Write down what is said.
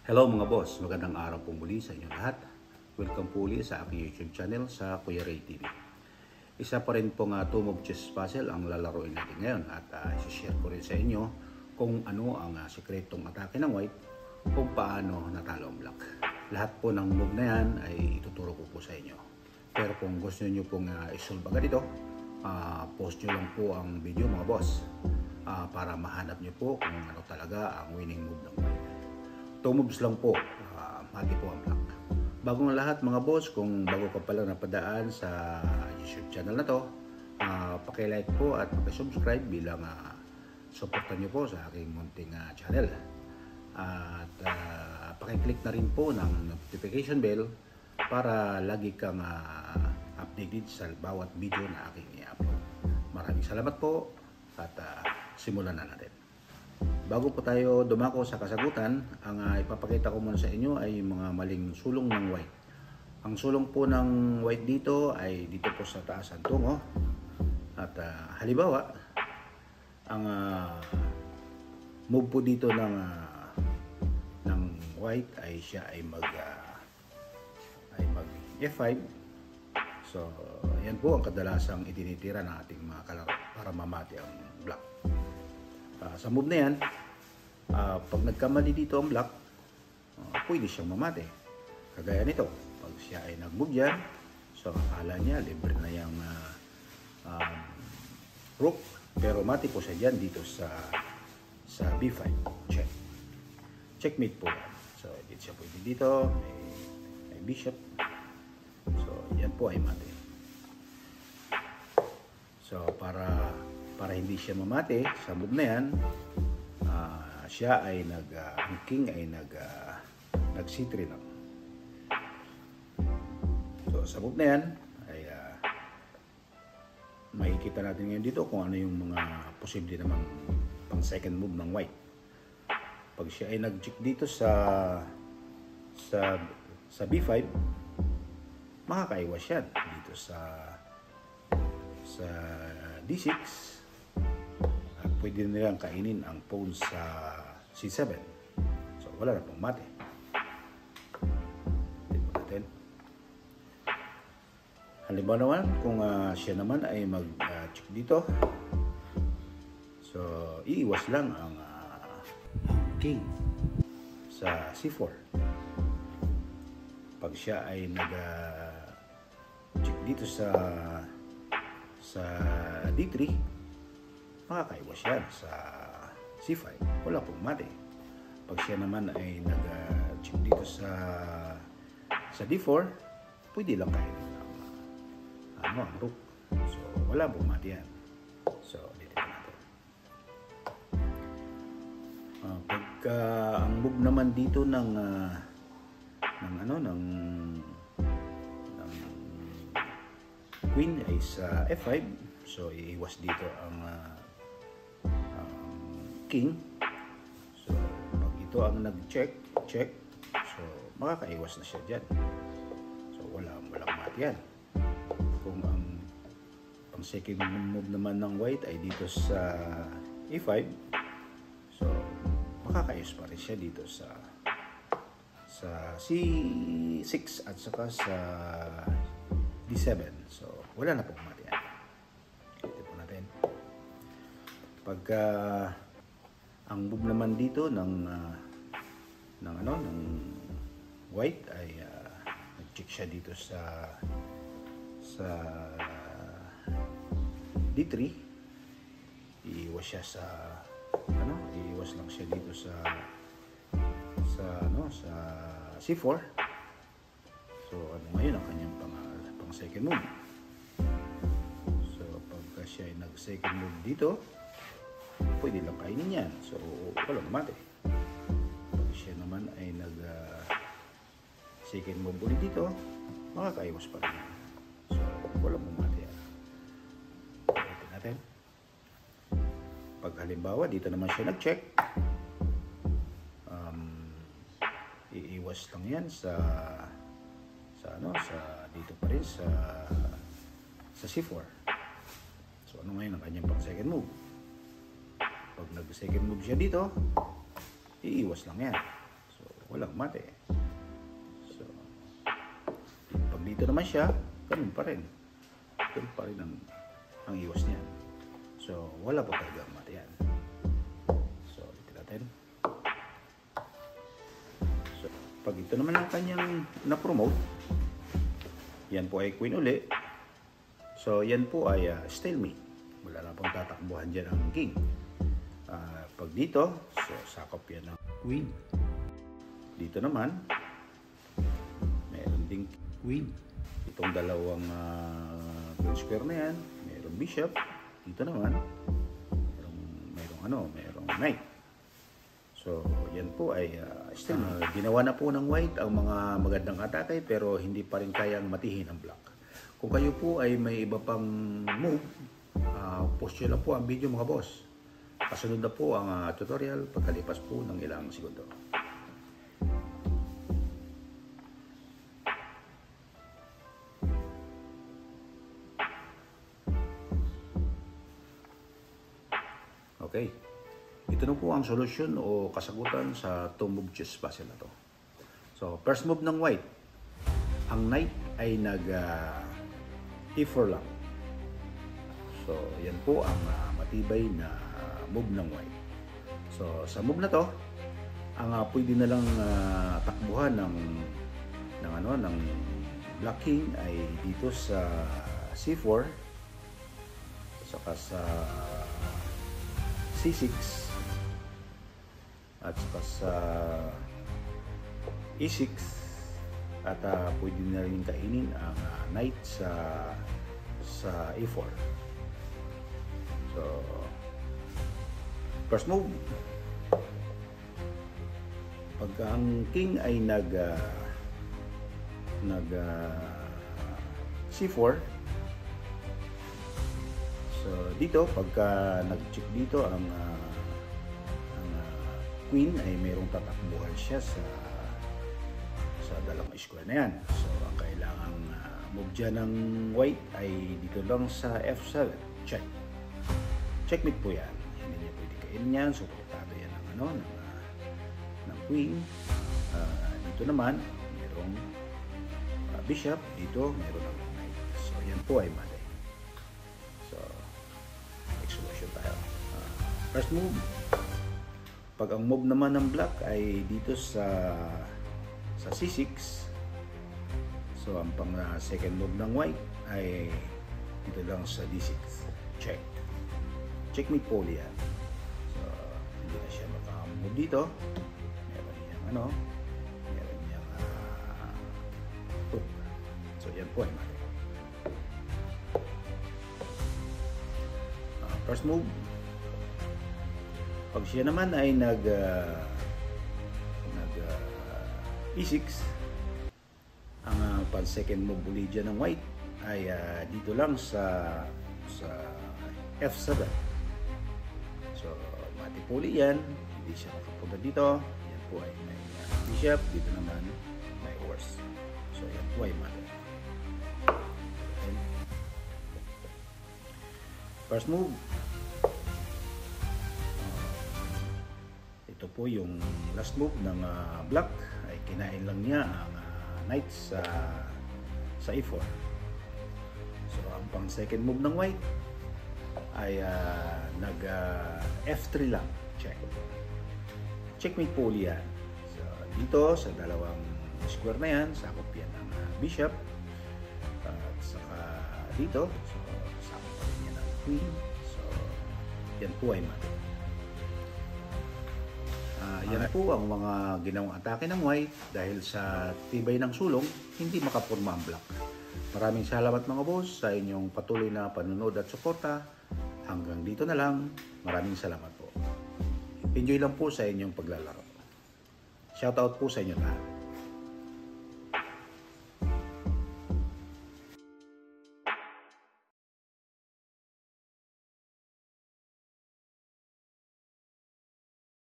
Hello mga boss, magandang araw po muli sa inyo lahat. Welcome po ulit sa aking YouTube channel sa Kuya Ray TV. Isa pa rin pong 2-move chess puzzle ang lalaroin natin ngayon at isi-share ko rin sa inyo kung ano ang sekretong atake ng white kung paano natalo ang black. Lahat po ng move na yan ay ituturo ko po sa inyo. Pero kung gusto niyo pong isolve agad ito, post nyo lang po ang video mga boss para mahanap nyo po kung ano talaga ang winning move ng white. 2 moves lang po, mati po ang black. Bago ng lahat mga boss, kung bago ka pala napadaan sa YouTube channel na to, paki-like po at paki-subscribe bilang suportan nyo po sa aking munting channel. At paki-click na rin po ng notification bell para lagi kang updated sa bawat video na aking i-upload. Maraming salamat po at simulan na natin. Bago po tayo dumako sa kasagutan, ang ipapakita ko muna sa inyo ay mga maling sulong ng white. Ang sulong po ng white dito ay dito po sa taas ang tungo. At halimbawa, ang move po dito ng white ay siya ay mag F5. So, yan po ang kadalasang itinitira ng ating mga kalaro para mamati ang black. Sa move na yan, pag nagkamali dito ang black, pwede siyang mamate. Kagaya nito, pag siya ay nag-move dyan, so akala niya libre na yung rook, pero mati po siya dyan dito sa B5. Check. Checkmate po yan. So, dito siya pwede dito, may bishop. So, yan po ay mati. So, para hindi siya mamate sa move na yan, siya ay ang king ay nag C3 lang. So sa move na yan ay makikita natin ngayon dito kung ano yung mga posible namang pang second move ng white. Pag siya ay nag-check dito sa B5, makakaiwas yan dito sa D6. Pwede nilang kainin ang pawn sa C7. So, wala na pong mate. Tignan natin. Halimbawa naman, kung siya naman ay mag-check dito. So, iiwas lang ang king sa C4. Pag siya ay nag-check dito sa D3, makakaiwas yan sa C5. Wala pong mate. Pag siya naman ay nag-check dito sa D4, pwede lang kainin ang rook. So, wala pong mate yan. So, dito natin. Pagka ang move naman dito ng queen ay sa F5, so iiwas dito ang king. So, pag ito ang nag-check, so makakaiwas na siya dyan. So, walang mati yan. Kung ang second move naman ng white ay dito sa E5, so makakaiwas pa rin siya dito sa C6 at saka sa D7. So, wala na pong mati yan. Ito po natin. Pagka ang move naman dito ng white ay nag-check siya dito sa D3, iiwas siya iiwas lang siya dito sa C4. So ngayon ang kanyang pang second move. So pagka siya ay nag-second move dito, pwede lang kainin yan. So, walang mate. Pag siya naman ay nag-second move ulit dito, makakaiwas pa rin yan. So, walang mate yan. Ito natin. Pag halimbawa, dito naman siya nag-check, iiwas lang yan sa dito pa rin sa C4. So, ano ngayon ang kanyang pang second move? Pag nag-second move siya dito, iiwas lang yan. So, walang mate. So, pag dito naman siya, ganun pa rin. Ganun pa rin ang iwas niya. So, wala po talaga mate yan. So, ulitin natin. So, pag ito naman ang kanyang na-promote, yan po ay queen uli. So, yan po ay stalemate. Wala na pong tatakbuhan dyan ang king. Pag dito, so sakop yan ng queen. Dito naman, meron ding queen. Itong dalawang green square na yan, meron bishop. Dito naman, merong knight. So, yan po ay still ginawa na po ng white ang mga magandang atake pero hindi pa rin kayang matihin ang black. Kung kayo po ay may iba pang move, post nyo lang po ang video mga boss. Kasunod na po ang tutorial pagkalipas po ng ilang segundo. Okay. Ito na po ang solusyon o kasagutan sa two-move chess puzzle na to. So, first move ng white. Ang knight ay e4 lang. So, yan po ang matibay na move ng white. So, sa move na to, ang pwede na lang takbuhan ng black king ay dito sa c4 saka sa c6 at saka sa e6 at pwede na rin kainin ang knight sa e4. So, first move, pag ang king ay nag c4, so dito pagka nag-check dito ang queen ay mayroong tatakbuhan siya sa dalawang square na yan. So ang kailangang move dyan ng white ay dito lang sa f7, check. Checkmate po yan. Hindi niya pwede kainin yan. Suportado yan ng queen. Dito naman, mayroong bishop. Dito, mayroon ng knight. So, yan po ay mali. So, next solution tayo. First move. Pag ang move naman ng black ay dito sa c6. So, ang pang second move ng white ay dito lang sa d6. Check. Checkmate po yan. So, hindi na siya maka-move dito. Meron niyang meron niyang hook. So, yan po ay mali. First move. Pag siya naman ay e6, ang pang second move ulit dyan ng white ay dito lang sa f7. So, matipuli yan. Hindi siya makapunta dito. Yan po ay may bishop. Dito naman may horse. So, yan po ay mali. Okay. First move. Ito po yung last move ng black. Ay kinain lang niya ang knight sa e4. So, ang pang second move ng white ay f3 lang. Check. Checkmate po yan. So, dito sa dalawang square na yan, sakop yan ng bishop. At saka dito, so sakop pa rin yan ng queen. So, yan po ay mali. Yan po ang mga ginawang atake ng white dahil sa tibay ng sulong, hindi makapurma ang black. Maraming salamat mga boss sa inyong patuloy na panonood at suporta. Hanggang dito na lang. Maraming salamat po. Enjoy lang po sa inyong paglalaro. Shoutout po sa inyo lahat.